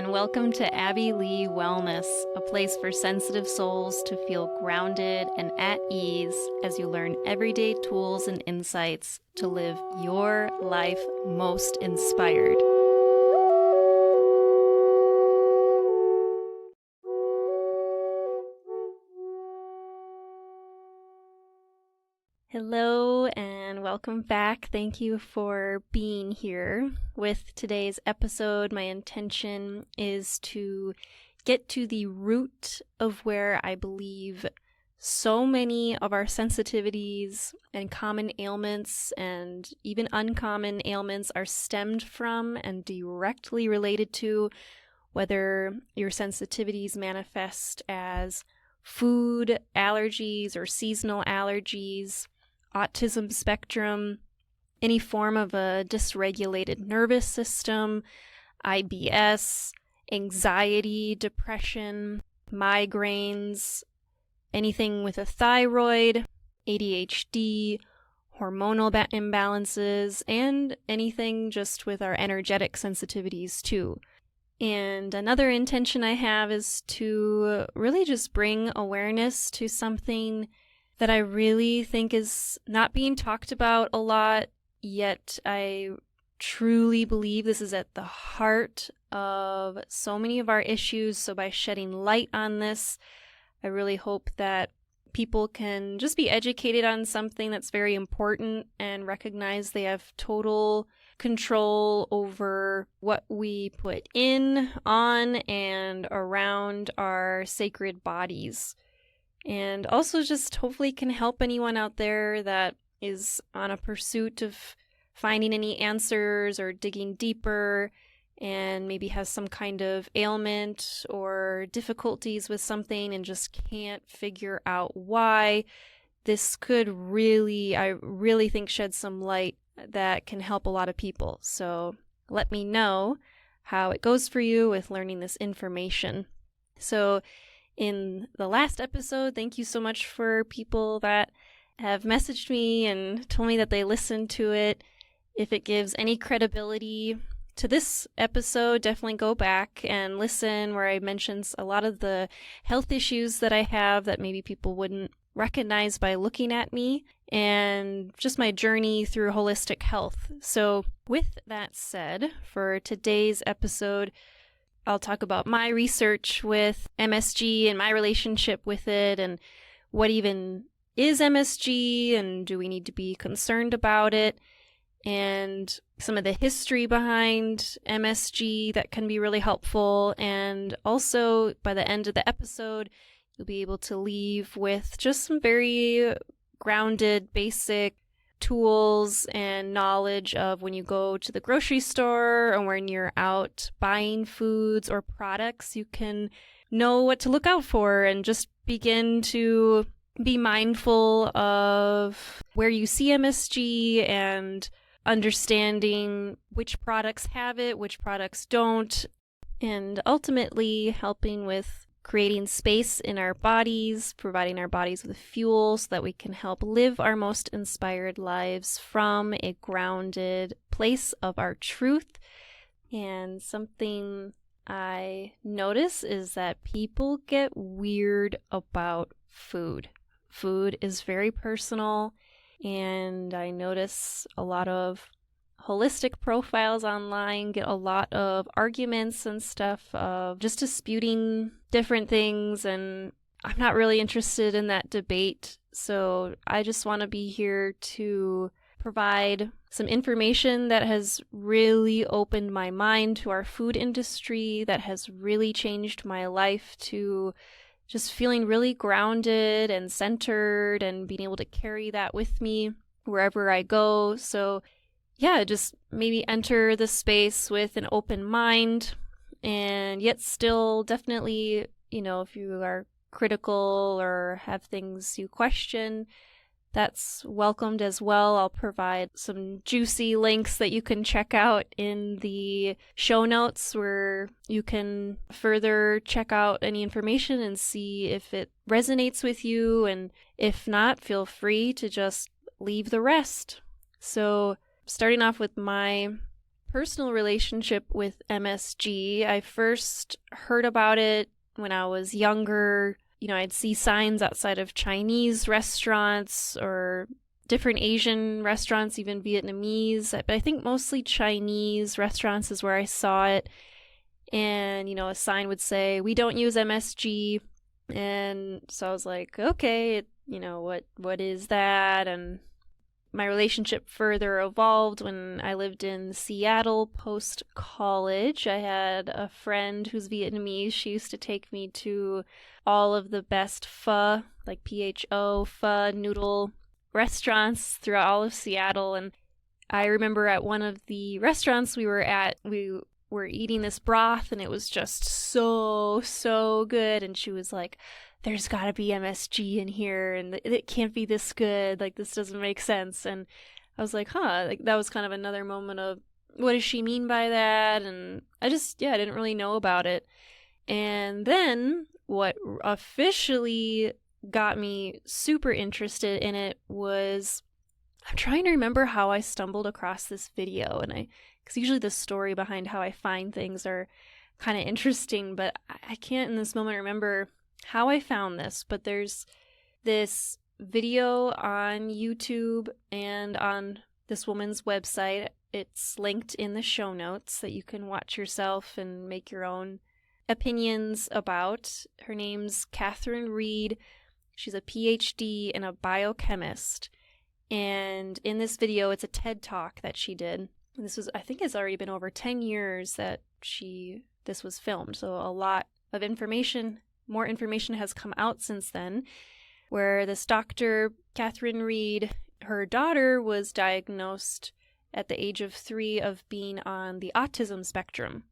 and welcome to Abby Lee Wellness, a place for sensitive souls to feel grounded and at ease as you learn everyday tools and insights to live your life most inspired. Hello and welcome back. Thank you for being here. With today's episode, my intention is to get to the root of where I believe so many of our sensitivities and common ailments and even uncommon ailments are stemmed from and directly related to, whether your sensitivities manifest as food allergies or seasonal allergies, autism spectrum, any form of a dysregulated nervous system, IBS, anxiety, depression, migraines, anything with a thyroid, ADHD, hormonal imbalances, and anything just with our energetic sensitivities too. And another intention I have is to really just bring awareness to something that I really think is not being talked about a lot, yet I truly believe this is at the heart of so many of our issues. So by shedding light on this, I really hope that people can just be educated on something that's very important and recognize they have total control over what we put in, on, and around our sacred bodies. And also just hopefully can help anyone out there that is on a pursuit of finding any answers or digging deeper and maybe has some kind of ailment or difficulties with something and just can't figure out why. This could really, I really think, shed some light that can help a lot of people. So let me know how it goes for you with learning this information. So in the last episode, thank you so much for people that have messaged me and told me that they listened to it. If it gives any credibility to this episode, definitely go back and listen where I mentioned a lot of the health issues that I have that maybe people wouldn't recognize by looking at me, and just my journey through holistic health. So with that said, for today's episode, I'll talk about my research with MSG and my relationship with it and what even is MSG and do we need to be concerned about it, and some of the history behind MSG that can be really helpful. And also by the end of the episode, you'll be able to leave with just some very grounded, basic tools and knowledge of when you go to the grocery store or when you're out buying foods or products, you can know what to look out for and just begin to be mindful of where you see MSG and understanding which products have it, which products don't, and ultimately helping with creating space in our bodies, providing our bodies with fuel so that we can help live our most inspired lives from a grounded place of our truth. And something I notice is that people get weird about food. Food is very personal, and I notice a lot of holistic profiles online get a lot of arguments and stuff of just disputing different things, and I'm not really interested in that debate. So I just want to be here to provide some information that has really opened my mind to our food industry, that has really changed my life to just feeling really grounded and centered and being able to carry that with me wherever I go. So yeah, just maybe enter the space with an open mind, and yet still definitely, if you are critical or have things you question, that's welcomed as well. I'll provide some juicy links that you can check out in the show notes where you can further check out any information and see if it resonates with you, and if not, feel free to just leave the rest. So starting off with my personal relationship with MSG. I first heard about it when I was younger. I'd see signs outside of Chinese restaurants or different Asian restaurants, even Vietnamese. But I think mostly Chinese restaurants is where I saw it. And, a sign would say, "We don't use MSG." And so I was like, okay, what is that? And my relationship further evolved when I lived in Seattle post-college. I had a friend who's Vietnamese. She used to take me to all of the best pho, like pho noodle restaurants throughout all of Seattle. And I remember at one of the restaurants we were at, we were eating this broth and it was just so good. And she was like, "There's got to be MSG in here and it can't be this good. Like, this doesn't make sense." And I was like, like that was kind of another moment of, what does she mean by that? And I didn't really know about it. And then what officially got me super interested in it was, I'm trying to remember how I stumbled across this video, because usually the story behind how I find things are kind of interesting, but I can't in this moment remember how I found this. But there's this video on YouTube and on this woman's website. It's linked in the show notes that you can watch yourself and make your own opinions about. Her name's Catherine Reed. She's a PhD and a biochemist. And in this video, it's a TED Talk that she did. I think it's already been over 10 years that this was filmed. So a lot of more information has come out since then, where this doctor, Catherine Reed, her daughter was diagnosed at the age of 3 of being on the autism spectrum.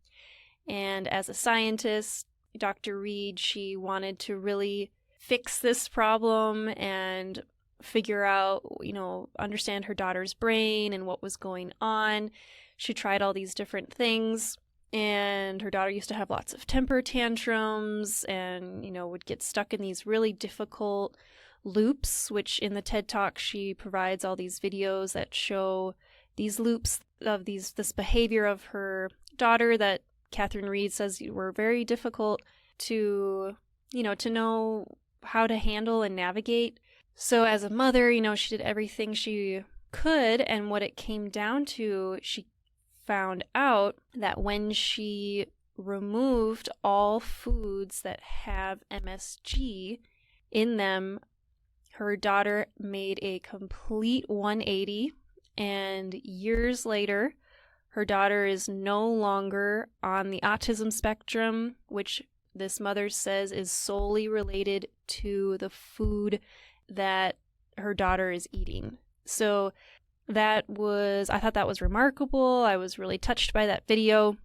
And as a scientist, Dr. Reed, she wanted to really fix this problem and figure out, understand her daughter's brain and what was going on. She tried all these different things, and her daughter used to have lots of temper tantrums and, would get stuck in these really difficult loops, which in the TED Talk, she provides all these videos that show these loops of this behavior of her daughter that Catherine Reed says were very difficult to know how to handle and navigate. So as a mother, she did everything she could, and what it came down to, she found out that when she removed all foods that have MSG in them, her daughter made a complete 180, and years later, her daughter is no longer on the autism spectrum, which this mother says is solely related to the food that her daughter is eating. So I thought that was remarkable. I was really touched by that video.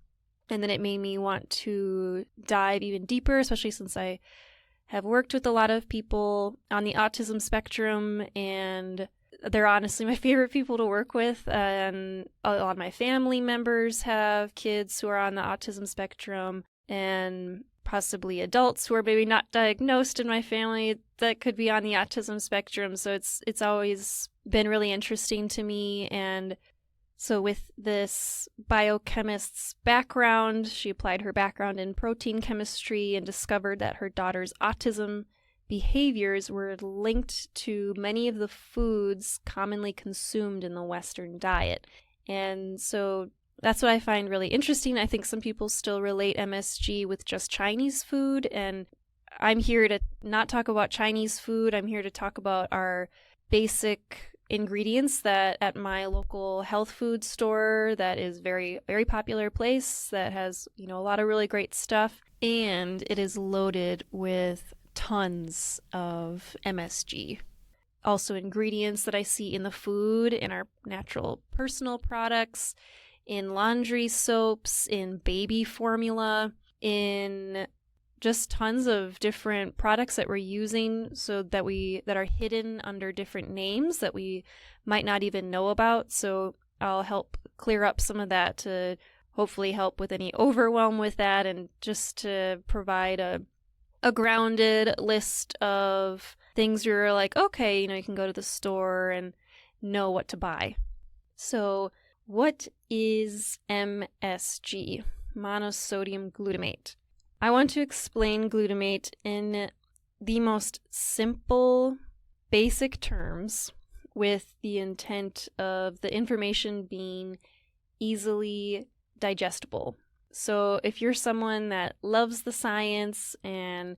And then it made me want to dive even deeper, especially since I have worked with a lot of people on the autism spectrum, and they're honestly my favorite people to work with. And a lot of my family members have kids who are on the autism spectrum, and possibly adults who are maybe not diagnosed in my family that could be on the autism spectrum. So it's always been really interesting to me. And so with this biochemist's background, she applied her background in protein chemistry and discovered that her daughter's autism behaviors were linked to many of the foods commonly consumed in the Western diet. And so that's what I find really interesting. I think some people still relate MSG with just Chinese food, and I'm here to not talk about Chinese food. I'm here to talk about our basic ingredients that at my local health food store that is very, very popular place that has, a lot of really great stuff, and it is loaded with tons of MSG. Also ingredients that I see in the food, in our natural personal products, in laundry soaps, in baby formula, in just tons of different products that we're using that are hidden under different names that we might not even know about. So I'll help clear up some of that to hopefully help with any overwhelm with that, and just to provide a grounded list of things you're like, okay, you can go to the store and know what to buy. So what is MSG, monosodium glutamate? I want to explain glutamate in the most simple, basic terms with the intent of the information being easily digestible. So if you're someone that loves the science and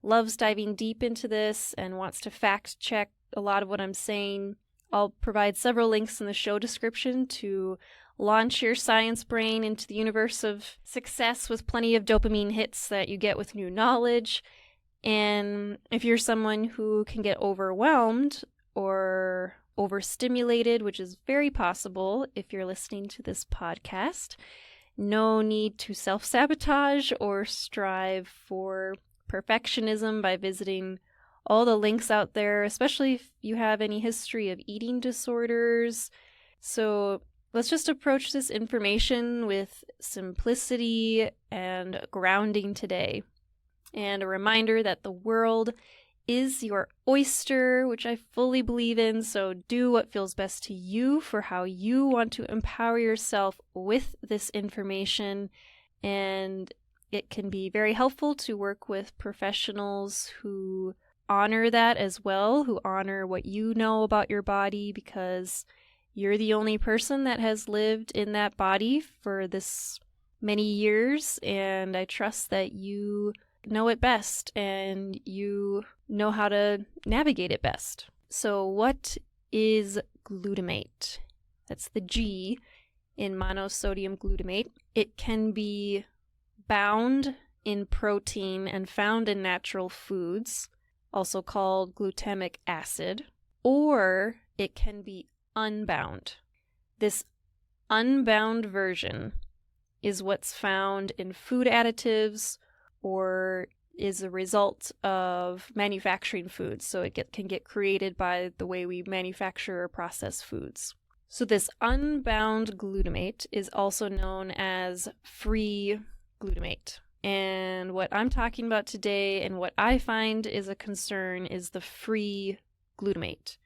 loves diving deep into this and wants to fact check a lot of what I'm saying, I'll provide several links in the show description to launch your science brain into the universe of success with plenty of dopamine hits that you get with new knowledge. And if you're someone who can get overwhelmed or overstimulated, which is very possible if you're listening to this podcast, no need to self-sabotage or strive for perfectionism by visiting all the links out there, especially if you have any history of eating disorders. So let's just approach this information with simplicity and grounding today. And a reminder that the world is your oyster, which I fully believe in, so do what feels best to you for how you want to empower yourself with this information. And it can be very helpful to work with professionals who honor that as well, who honor what you know about your body, because you're the only person that has lived in that body for this many years, and I trust that you know it best and you know how to navigate it best. So what is glutamate? That's the G in monosodium glutamate. It can be bound in protein and found in natural foods, also called glutamic acid, or it can be unbound. This unbound version is what's found in food additives or is a result of manufacturing foods. So it can get created by the way we manufacture or process foods. So this unbound glutamate is also known as free glutamate. And what I'm talking about today and what I find is a concern is the free glutamate.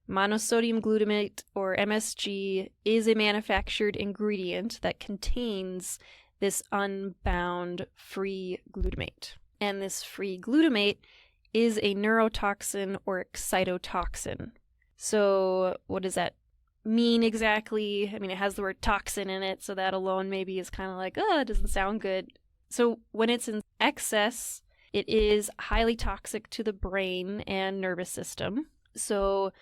Monosodium glutamate, or MSG, is a manufactured ingredient that contains this unbound free glutamate. And this free glutamate is a neurotoxin or excitotoxin. So what does that mean exactly? I mean, it has the word toxin in it, so that alone maybe is kind of like, it doesn't sound good. So when it's in excess, it is highly toxic to the brain and nervous system. So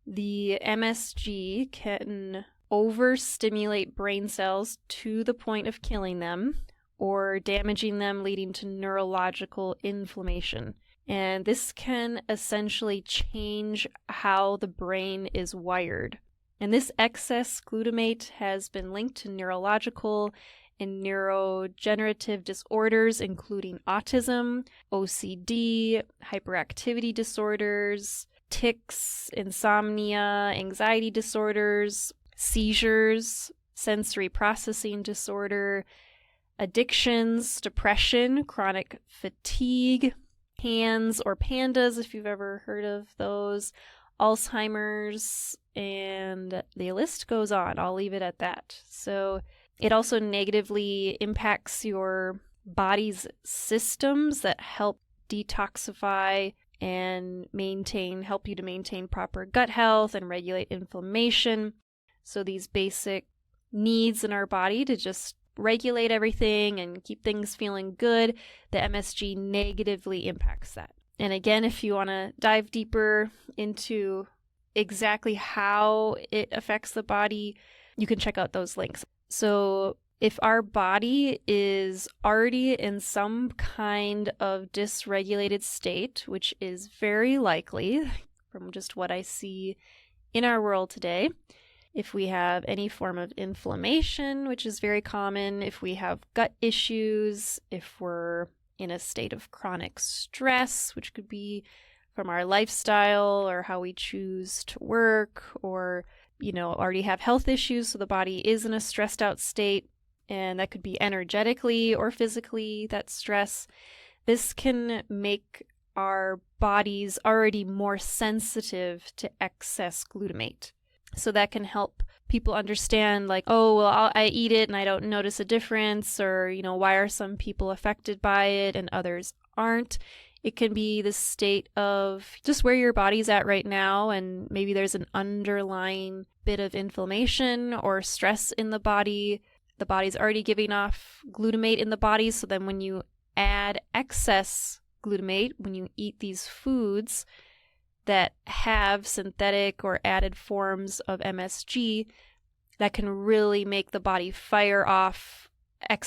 the MSG can overstimulate brain cells to the point of killing them or damaging them, leading to neurological inflammation. And this can essentially change how the brain is wired. And this excess glutamate has been linked to neurological and neurodegenerative disorders, including autism, OCD, hyperactivity disorders, tics, insomnia, anxiety disorders, seizures, sensory processing disorder, addictions, depression, chronic fatigue, PANS or PANDAS, if you've ever heard of those, Alzheimer's, and the list goes on. I'll leave it at that. So it also negatively impacts your body's systems that help detoxify and help you to maintain proper gut health and regulate inflammation. So these basic needs in our body to just regulate everything and keep things feeling good, the MSG negatively impacts that. And again, if you want to dive deeper into exactly how it affects the body, you can check out those links. So if our body is already in some kind of dysregulated state, which is very likely from just what I see in our world today, if we have any form of inflammation, which is very common, if we have gut issues, if we're in a state of chronic stress, which could be from our lifestyle or how we choose to work, or already have health issues, so the body is in a stressed out state, and that could be energetically or physically, that stress. This can make our bodies already more sensitive to excess glutamate. So that can help people understand, like, oh, well, I eat it and I don't notice a difference, or, why are some people affected by it and others aren't? It can be the state of just where your body's at right now, and maybe there's an underlying bit of inflammation or stress in the body. The body's already giving off glutamate in the body, so then when you add excess glutamate, when you eat these foods that have synthetic or added forms of MSG, that can really make the body fire off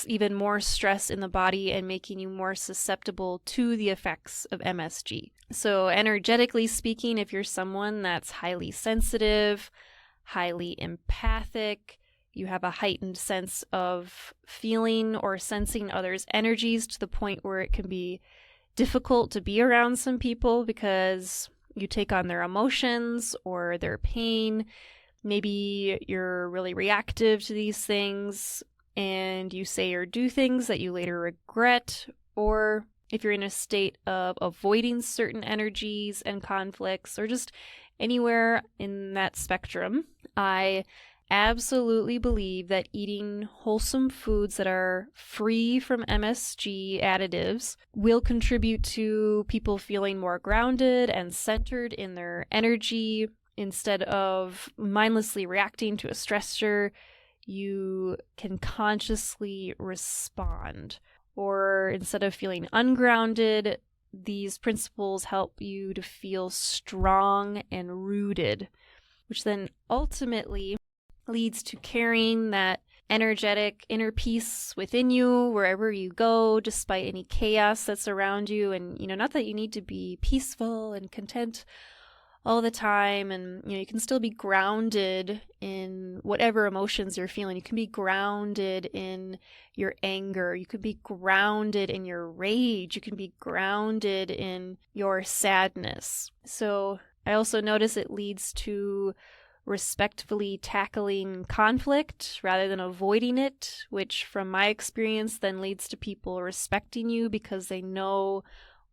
even more stress in the body and making you more susceptible to the effects of MSG. So energetically speaking, if you're someone that's highly sensitive, highly empathic, you have a heightened sense of feeling or sensing others' energies to the point where it can be difficult to be around some people because you take on their emotions or their pain. Maybe you're really reactive to these things and you say or do things that you later regret, or if you're in a state of avoiding certain energies and conflicts, or just anywhere in that spectrum, I absolutely believe that eating wholesome foods that are free from MSG additives will contribute to people feeling more grounded and centered in their energy. Instead of mindlessly reacting to a stressor, you can consciously respond. Or instead of feeling ungrounded, these principles help you to feel strong and rooted, which then ultimately leads to carrying that energetic inner peace within you wherever you go, despite any chaos that's around you. And, not that you need to be peaceful and content all the time, and you can still be grounded in whatever emotions you're feeling. You can be grounded in your anger, you could be grounded in your rage, you can be grounded in your sadness. So I also notice it leads to respectfully tackling conflict rather than avoiding it, which from my experience then leads to people respecting you because they know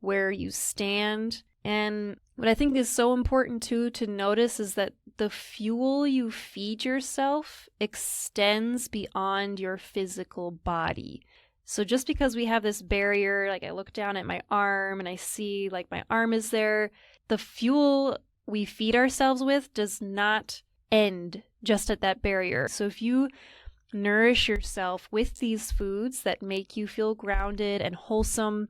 where you stand. And what I think is so important too to notice is that the fuel you feed yourself extends beyond your physical body. So just because we have this barrier, like I look down at my arm and I see like my arm is there, the fuel we feed ourselves with does not end just at that barrier. So if you nourish yourself with these foods that make you feel grounded and wholesome,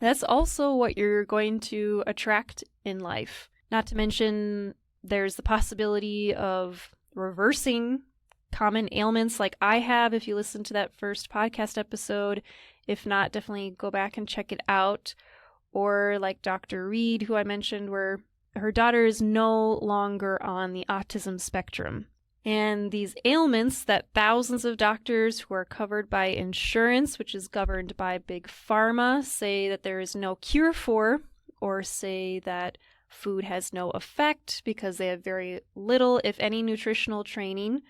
that's also what you're going to attract in life. Not to mention, there's the possibility of reversing common ailments like I have if you listen to that first podcast episode. If not, definitely go back and check it out. Or like Dr. Reed, who I mentioned, where her daughter is no longer on the autism spectrum. And these ailments that thousands of doctors who are covered by insurance, which is governed by Big Pharma, say that there is no cure for, or say that food has no effect because they have very little, if any, nutritional training,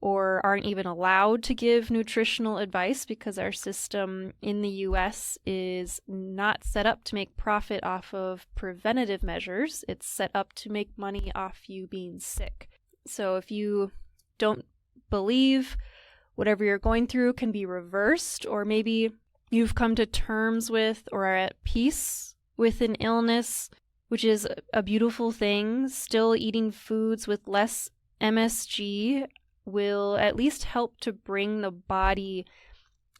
or aren't even allowed to give nutritional advice because our system in the US is not set up to make profit off of preventative measures. It's set up to make money off you being sick. So if you don't believe whatever you're going through can be reversed, or maybe you've come to terms with or are at peace with an illness, which is a beautiful thing, still eating foods with less MSG will at least help to bring the body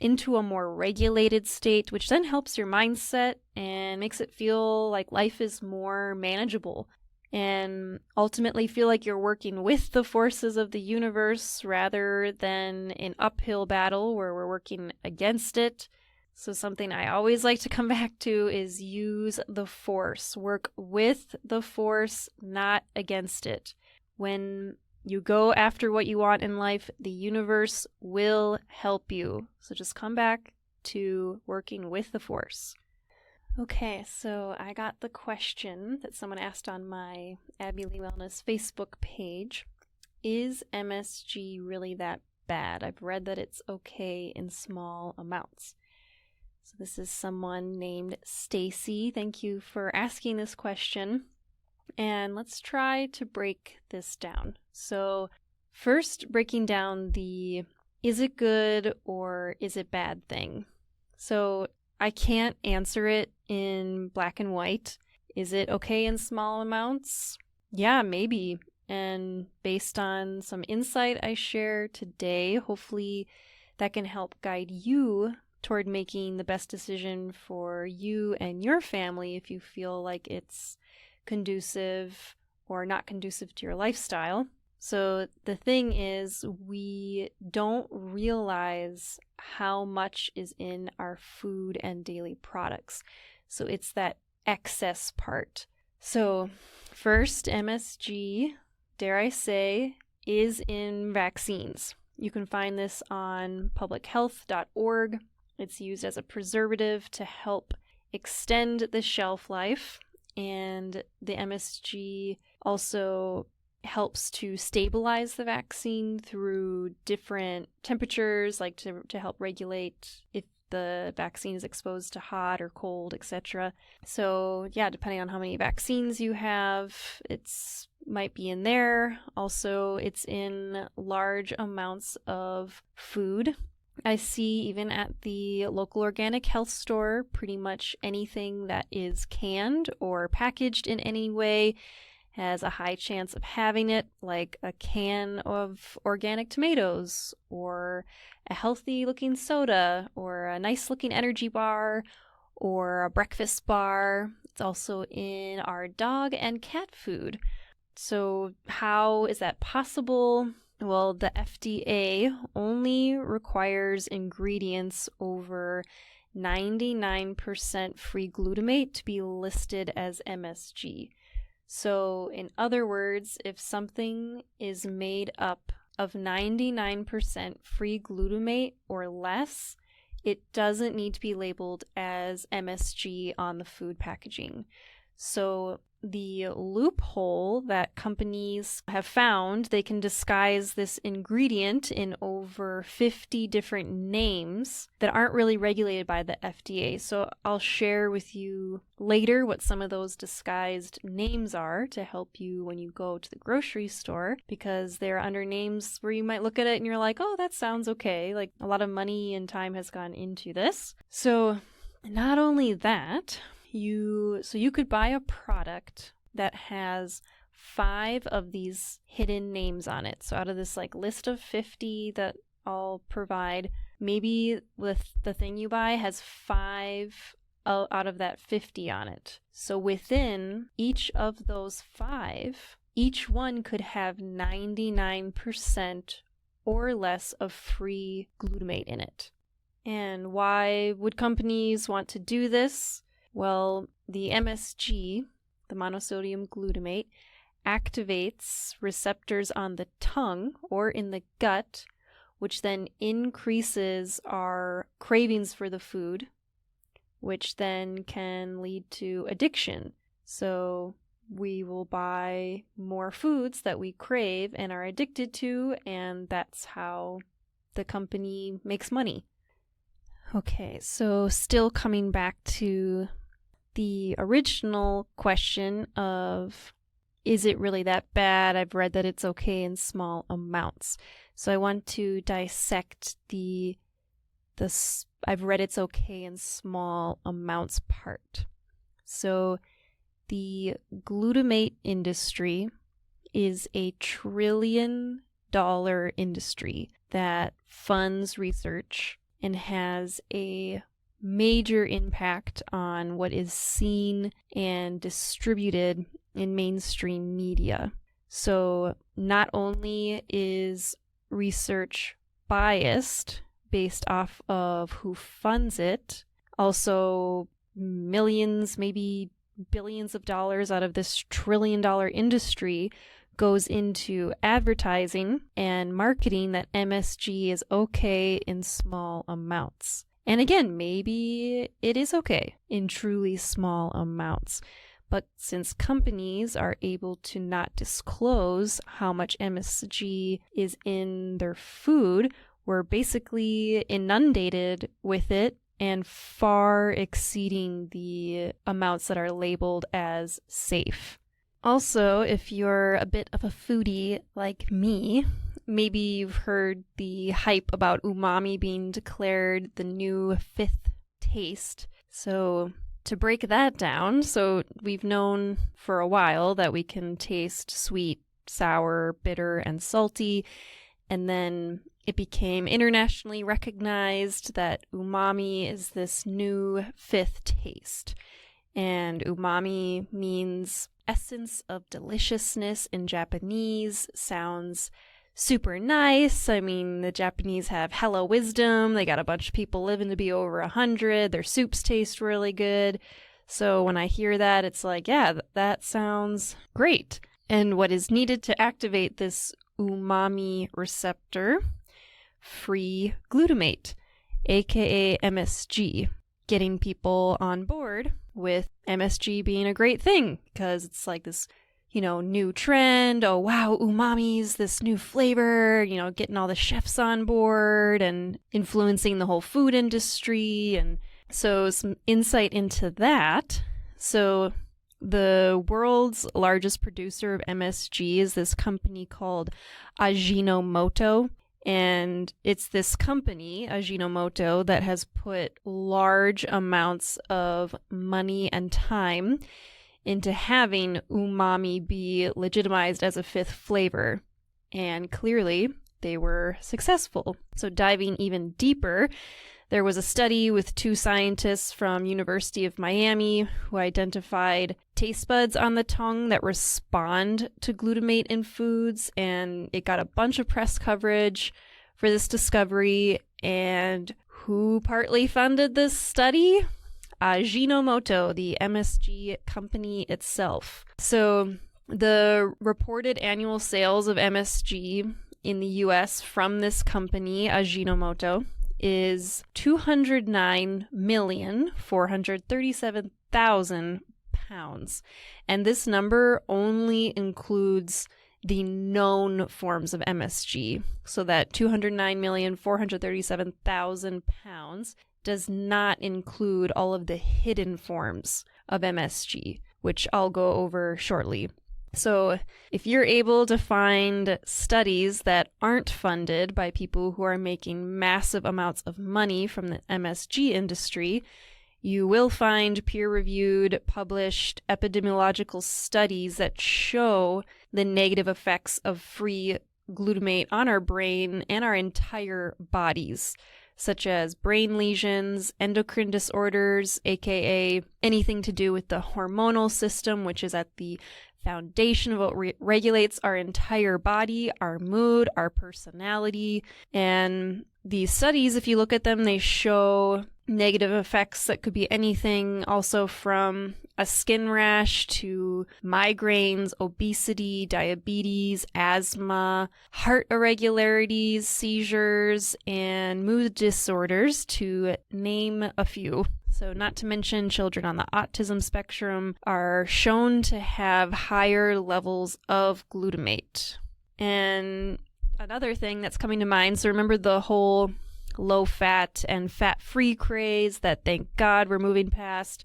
into a more regulated state, which then helps your mindset and makes it feel like life is more manageable. And ultimately feel like you're working with the forces of the universe rather than an uphill battle where we're working against it. So something I always like to come back to is use the force. Work with the force, not against it. When you go after what you want in life, the universe will help you. So just come back to working with the force. Okay, so I got the question that someone asked on my Abby Lee Wellness Facebook page. Is MSG really that bad? I've read that it's okay in small amounts. So this is someone named Stacy. Thank you for asking this question. And let's try to break this down. So first, breaking down the is it good or is it bad thing. So I can't answer it in black and white. Is it okay in small amounts? Yeah, maybe. And based on some insight I share today, hopefully that can help guide you toward making the best decision for you and your family if you feel like it's conducive or not conducive to your lifestyle. So the thing is, we don't realize how much is in our food and daily products. So it's that excess part. So first, MSG, dare I say, is in vaccines. You can find this on publichealth.org. It's used as a preservative to help extend the shelf life. And the MSG also helps to stabilize the vaccine through different temperatures, like to help regulate if the vaccine is exposed to hot or cold, etc. So yeah, depending on how many vaccines you have, it's might be in there. Also, it's in large amounts of food. I see even at the local organic health store, pretty much anything that is canned or packaged in any way has a high chance of having it, like a can of organic tomatoes or a healthy looking soda or a nice looking energy bar or a breakfast bar. It's also in our dog and cat food. So how is that possible? Well, the FDA only requires ingredients over 99% free glutamate to be listed as MSG. So, in other words, if something is made up of 99% free glutamate or less, it doesn't need to be labeled as MSG on the food packaging. So, the loophole that companies have found, they can disguise this ingredient in over 50 different names that aren't really regulated by the FDA. So I'll share with you later what some of those disguised names are to help you when you go to the grocery store, because they're under names where you might look at it and you're like, oh, that sounds okay. Like a lot of money and time has gone into this. So not only that, you could buy a product that has 5 of these hidden names on it. So out of this list of 50 that I'll provide, maybe with the thing you buy has 5 out of that 50 on it. So within each of those 5, each one could have 99% or less of free glutamate in it. And why would companies want to do this? Well, the MSG, the monosodium glutamate, activates receptors on the tongue or in the gut, which then increases our cravings for the food, which then can lead to addiction. So we will buy more foods that we crave and are addicted to, and that's how the company makes money. Okay, so still coming back to the original question of, is it really that bad? I've read that it's okay in small amounts. So I want to dissect the I've read it's okay in small amounts part. So the glutamate industry is a $1 trillion industry that funds research and has a major impact on what is seen and distributed in mainstream media. So not only is research biased based off of who funds it, also millions, maybe billions of dollars out of this $1 trillion industry goes into advertising and marketing that MSG is okay in small amounts. And again, maybe it is okay in truly small amounts. But since companies are able to not disclose how much MSG is in their food, we're basically inundated with it and far exceeding the amounts that are labeled as safe. Also, if you're a bit of a foodie like me, maybe you've heard the hype about umami being declared the new fifth taste. So to break that down, so we've known for a while that we can taste sweet, sour, bitter, and salty, and then it became internationally recognized that umami is this new fifth taste. And umami means essence of deliciousness in Japanese. Sounds super nice. I mean, the Japanese have hella wisdom. They got a bunch of people living to be over 100. Their soups taste really good. So when I hear that, it's like, yeah, that sounds great. And what is needed to activate this umami receptor? Free glutamate, aka MSG. Getting people on board with MSG being a great thing because it's like this, new trend. Oh, wow, umami's this new flavor, getting all the chefs on board and influencing the whole food industry. And so some insight into that. So the world's largest producer of MSG is this company called Ajinomoto. And it's this company, Ajinomoto, that has put large amounts of money and time into having umami be legitimized as a fifth flavor. And clearly, they were successful. So diving even deeper, there was a study with 2 scientists from University of Miami who identified taste buds on the tongue that respond to glutamate in foods, and it got a bunch of press coverage for this discovery. And who partly funded this study? Ajinomoto, the MSG company itself. So the reported annual sales of MSG in the US from this company, Ajinomoto, is 209,437,000 pounds. And this number only includes the known forms of MSG. So that 209,437,000 pounds does not include all of the hidden forms of MSG, which I'll go over shortly. So if you're able to find studies that aren't funded by people who are making massive amounts of money from the MSG industry, you will find peer-reviewed, published epidemiological studies that show the negative effects of free glutamate on our brain and our entire bodies, such as brain lesions, endocrine disorders, aka anything to do with the hormonal system, which is at the foundation of what regulates our entire body, our mood, our personality. And these studies, if you look at them, they show negative effects that could be anything, also from a skin rash to migraines, obesity, diabetes, asthma, heart irregularities, seizures, and mood disorders, to name a few. So not to mention children on the autism spectrum are shown to have higher levels of glutamate. And another thing that's coming to mind, so remember the whole low-fat and fat-free craze that, thank God, we're moving past.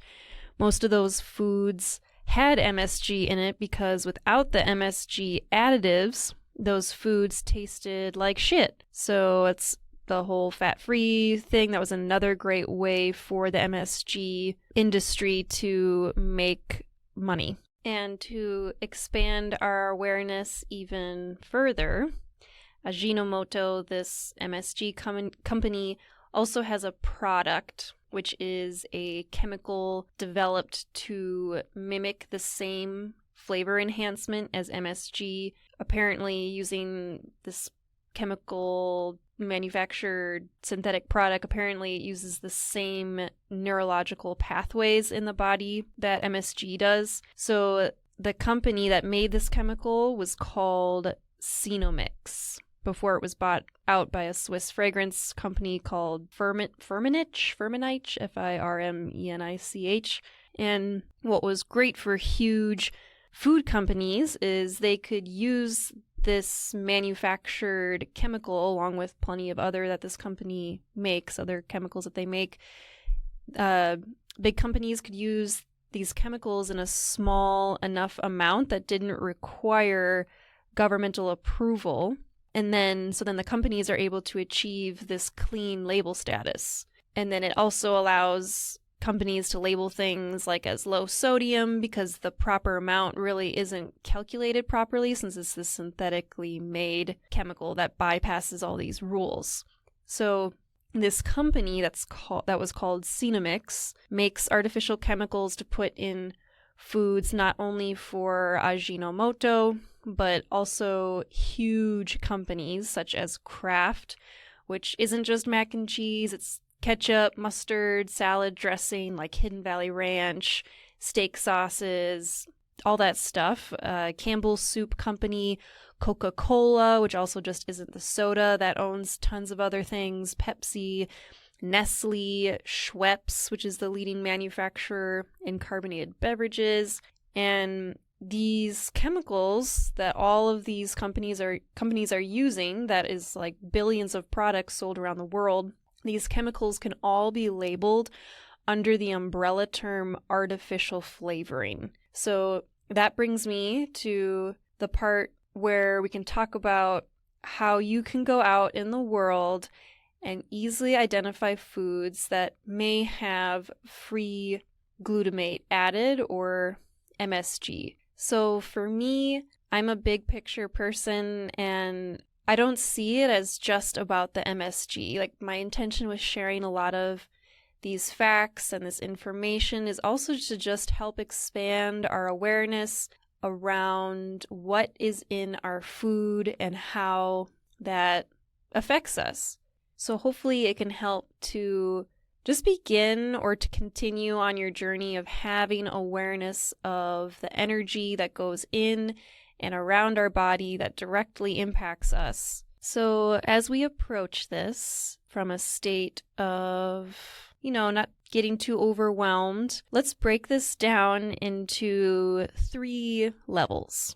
Most of those foods had MSG in it because without the MSG additives, those foods tasted like shit. So it's the whole fat-free thing. That was another great way for the MSG industry to make money. And to expand our awareness even further, Ajinomoto, this MSG company, also has a product which is a chemical developed to mimic the same flavor enhancement as MSG, apparently using this chemical manufactured synthetic product. Apparently it uses the same neurological pathways in the body that MSG does. So the company that made this chemical was called Phenomix before it was bought out by a Swiss fragrance company called Firmenich, Firmenich. And what was great for huge food companies is they could use this manufactured chemical along with plenty of other that this company makes, other chemicals that they make. Big companies could use these chemicals in a small enough amount that didn't require governmental approval. And then the companies are able to achieve this clean label status. And then it also allows companies to label things like as low sodium because the proper amount really isn't calculated properly, since it's this synthetically made chemical that bypasses all these rules. So this company that was called Cenomix makes artificial chemicals to put in foods not only for Ajinomoto, but also huge companies such as Kraft, which isn't just mac and cheese, it's ketchup, mustard, salad dressing like Hidden Valley Ranch, steak sauces, all that stuff. Campbell's Soup Company, Coca-Cola, which also just isn't the soda, that owns tons of other things, Pepsi, Nestle, Schweppes, which is the leading manufacturer in carbonated beverages. And these chemicals that all of these companies are using, that is like billions of products sold around the world, these chemicals can all be labeled under the umbrella term artificial flavoring. So that brings me to the part where we can talk about how you can go out in the world and easily identify foods that may have free glutamate added, or MSG. So for me, I'm a big picture person, and I don't see it as just about the MSG. Like, my intention with sharing a lot of these facts and this information is also to just help expand our awareness around what is in our food and how that affects us. So hopefully it can help to just begin or to continue on your journey of having awareness of the energy that goes in and around our body that directly impacts us. So as we approach this from a state of, not getting too overwhelmed, let's break this down into 3 levels.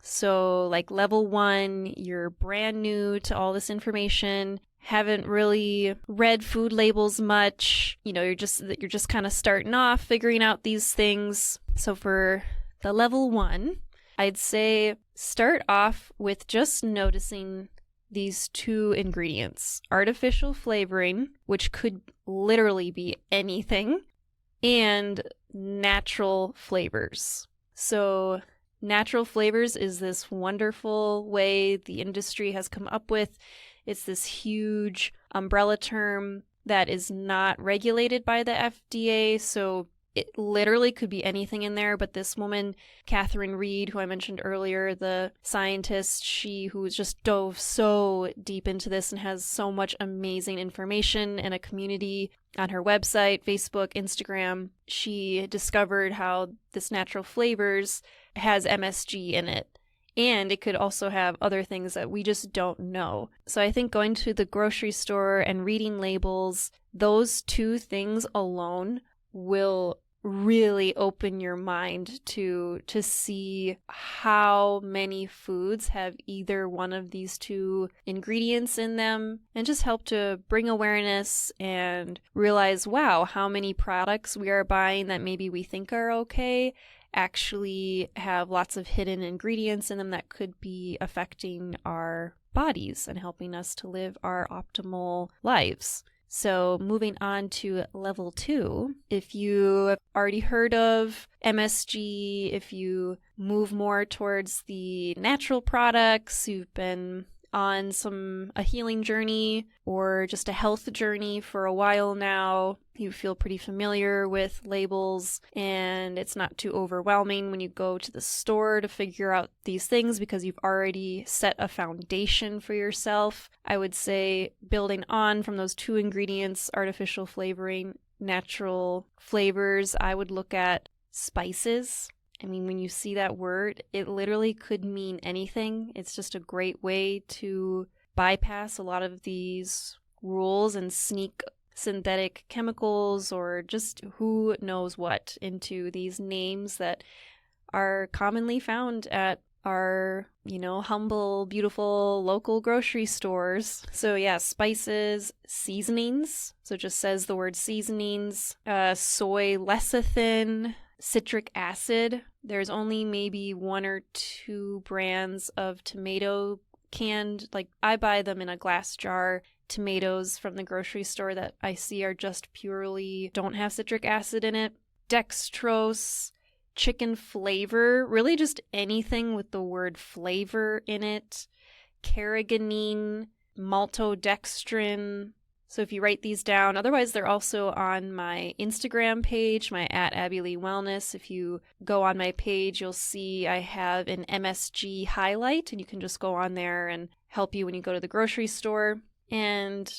So like level 1, you're brand new to all this information, haven't really read food labels much, you're just kind of starting off figuring out these things. So for the level 1, I'd say start off with just noticing these 2 ingredients: artificial flavoring, which could literally be anything, and natural flavors. So natural flavors is this wonderful way the industry has come up with. It's this huge umbrella term that is not regulated by the FDA, so it literally could be anything in there. But this woman, Catherine Reed, who I mentioned earlier, the scientist, who just dove so deep into this and has so much amazing information and a community on her website, Facebook, Instagram, she discovered how this natural flavors has MSG in it. And it could also have other things that we just don't know. So I think going to the grocery store and reading labels, those 2 things alone will really open your mind to see how many foods have either one of these 2 ingredients in them, and just help to bring awareness and realize, wow, how many products we are buying that maybe we think are okay actually have lots of hidden ingredients in them that could be affecting our bodies and helping us to live our optimal lives. So moving on to level 2, if you have already heard of MSG, if you move more towards the natural products, you've been on a healing journey or just a health journey for a while now, you feel pretty familiar with labels, and it's not too overwhelming when you go to the store to figure out these things because you've already set a foundation for yourself. I would say building on from those 2 ingredients, artificial flavoring, natural flavors, I would look at spices. I mean, when you see that word, it literally could mean anything. It's just a great way to bypass a lot of these rules and sneak synthetic chemicals or just who knows what into these names that are commonly found at our, humble, beautiful local grocery stores. So yeah, spices, seasonings. So it just says the word seasonings, soy lecithin, citric acid. There's only maybe 1 or 2 brands of tomato canned, like I buy them in a glass jar. Tomatoes from the grocery store that I see are just purely don't have citric acid in it. Dextrose, chicken flavor, really just anything with the word flavor in it. Carrageenan, maltodextrin. So if you write these down, otherwise they're also on my Instagram page, my @AbbyLeeWellness. If you go on my page, you'll see I have an MSG highlight, and you can just go on there and help you when you go to the grocery store. And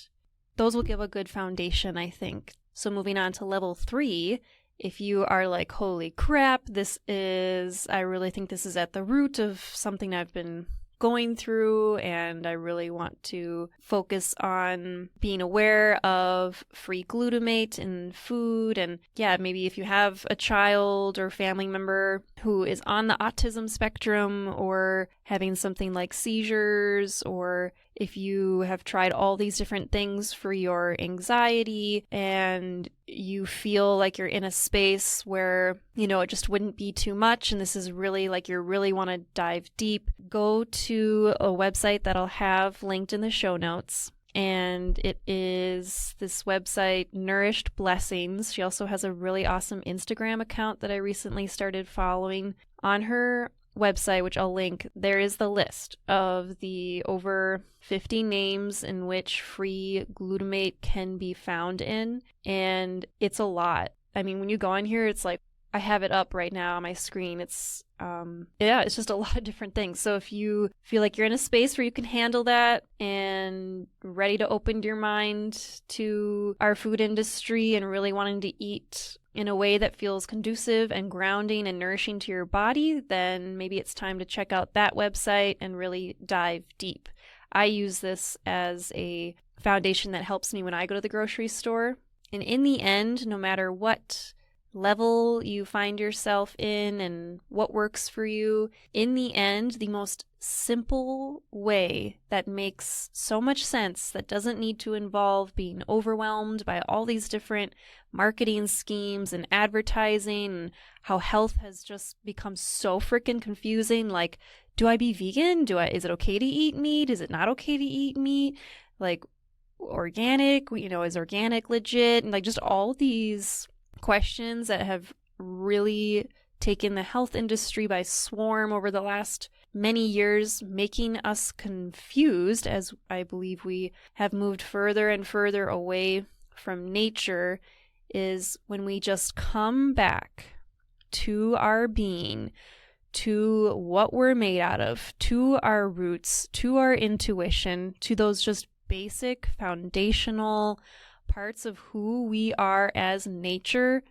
those will give a good foundation, I think. So moving on to level 3, if you are like, holy crap, I really think this is at the root of something I've been going through, and I really want to focus on being aware of free glutamate in food. And yeah, maybe if you have a child or family member who is on the autism spectrum or having something like seizures, or if you have tried all these different things for your anxiety and you feel like you're in a space where, it just wouldn't be too much, and this is really like you really want to dive deep, go to a website that I'll have linked in the show notes. And it is this website, Nourished Blessings. She also has a really awesome Instagram account that I recently started following. On her website, which I'll link, there is the list of the over 50 names in which free glutamate can be found in, and it's a lot. I mean, when you go on here, it's like, I have it up right now on my screen. It's it's just a lot of different things. So if you feel like you're in a space where you can handle that and ready to open your mind to our food industry and really wanting to eat in a way that feels conducive and grounding and nourishing to your body, then maybe it's time to check out that website and really dive deep. I use this as a foundation that helps me when I go to the grocery store. And in the end, no matter what level you find yourself in and what works for you, in the end, the most simple way that makes so much sense, that doesn't need to involve being overwhelmed by all these different marketing schemes and advertising, and how health has just become so freaking confusing. Like, do I be vegan? Is it okay to eat meat? Is it not okay to eat meat? Like, organic, is organic legit? And like just all these questions that have really taken the health industry by swarm over the last many years, making us confused as I believe we have moved further and further away from nature, is when we just come back to our being, to what we're made out of, to our roots, to our intuition, to those just basic foundational parts of who we are as nature.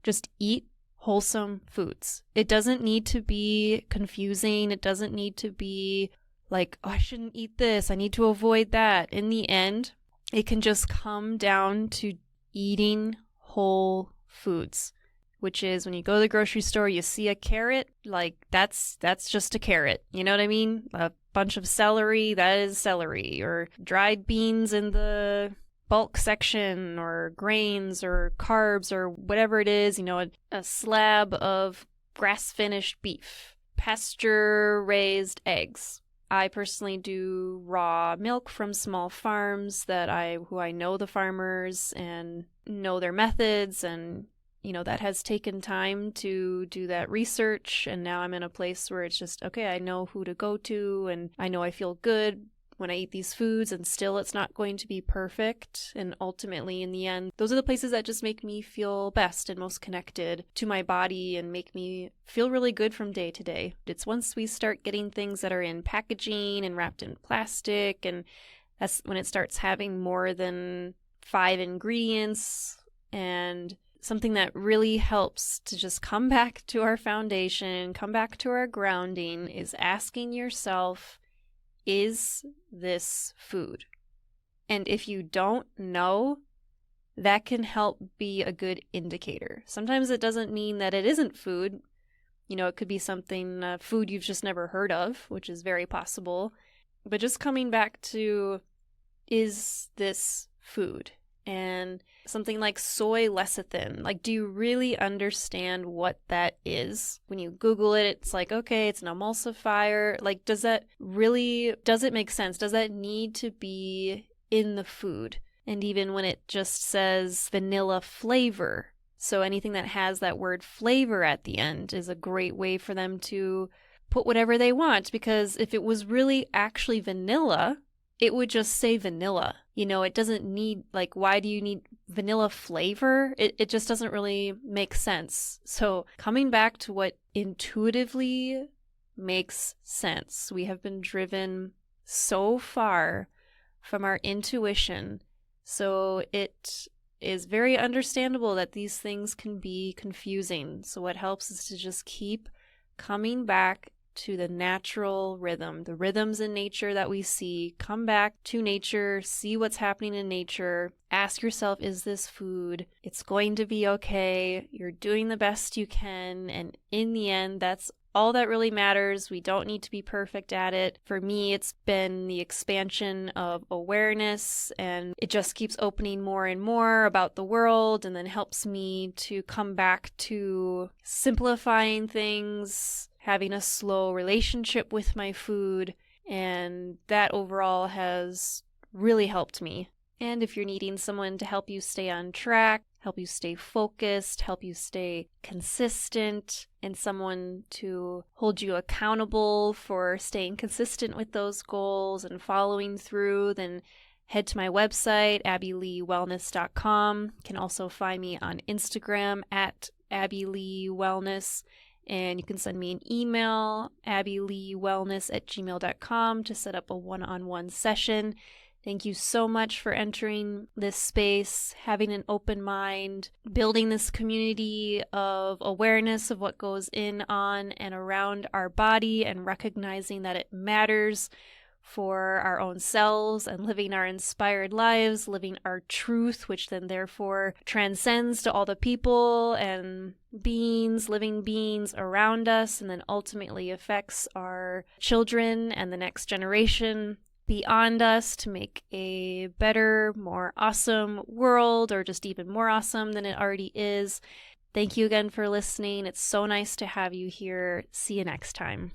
Just eat wholesome foods. It doesn't need to be confusing. It doesn't need to be like, oh, I shouldn't eat this, I need to avoid that. In the end, it can just come down to eating whole foods, which is when you go to the grocery store, you see a carrot, like that's just a carrot. You know what I mean? A bunch of celery, that is celery. Or dried beans in the bulk section, or grains or carbs or whatever it is, a slab of grass-finished beef, pasture-raised eggs. I personally do raw milk from small farms who I know the farmers and know their methods, and that has taken time to do that research, and now I'm in a place where it's just, okay, I know who to go to, and I know I feel good when I eat these foods, and still it's not going to be perfect. And ultimately, in the end, those are the places that just make me feel best and most connected to my body and make me feel really good from day to day. It's once we start getting things that are in packaging and wrapped in plastic, and that's when it starts having more than 5 ingredients, and something that really helps to just come back to our foundation, come back to our grounding, is asking yourself, is this food? And if you don't know, that can help be a good indicator. Sometimes it doesn't mean that it isn't food. It could be something, food you've just never heard of, which is very possible. But just coming back to, is this food? and something like soy lecithin. Like, do you really understand what that is? When you Google it, it's like, okay, it's an emulsifier. Like, does it make sense? Does that need to be in the food? And even when it just says vanilla flavor, so anything that has that word flavor at the end is a great way for them to put whatever they want, because if it was really actually vanilla, it would just say vanilla. It doesn't need, like, why do you need vanilla flavor? It just doesn't really make sense. So coming back to what intuitively makes sense, we have been driven so far from our intuition. So it is very understandable that these things can be confusing. So what helps is to just keep coming back to the natural rhythm, the rhythms in nature that we see. Come back to nature, see what's happening in nature. Ask yourself, is this food? It's going to be okay. You're doing the best you can. And in the end, that's all that really matters. We don't need to be perfect at it. For me, it's been the expansion of awareness, and it just keeps opening more and more about the world, and then helps me to come back to simplifying things, having a slow relationship with my food, and that overall has really helped me. And if you're needing someone to help you stay on track, help you stay focused, help you stay consistent, and someone to hold you accountable for staying consistent with those goals and following through, then head to my website, abbyleewellness.com. You can also find me on Instagram at abbyleewellness. And you can send me an email, abbyleewellness@gmail.com, to set up a one-on-one session. Thank you so much for entering this space, having an open mind, building this community of awareness of what goes in, on, and around our body, and recognizing that it matters for our own selves, and living our inspired lives, living our truth, which then therefore transcends to all the people and living beings around us, and then ultimately affects our children and the next generation beyond us, to make a better, more awesome world, or just even more awesome than it already is. Thank you again for listening. It's so nice to have you here. See you next time.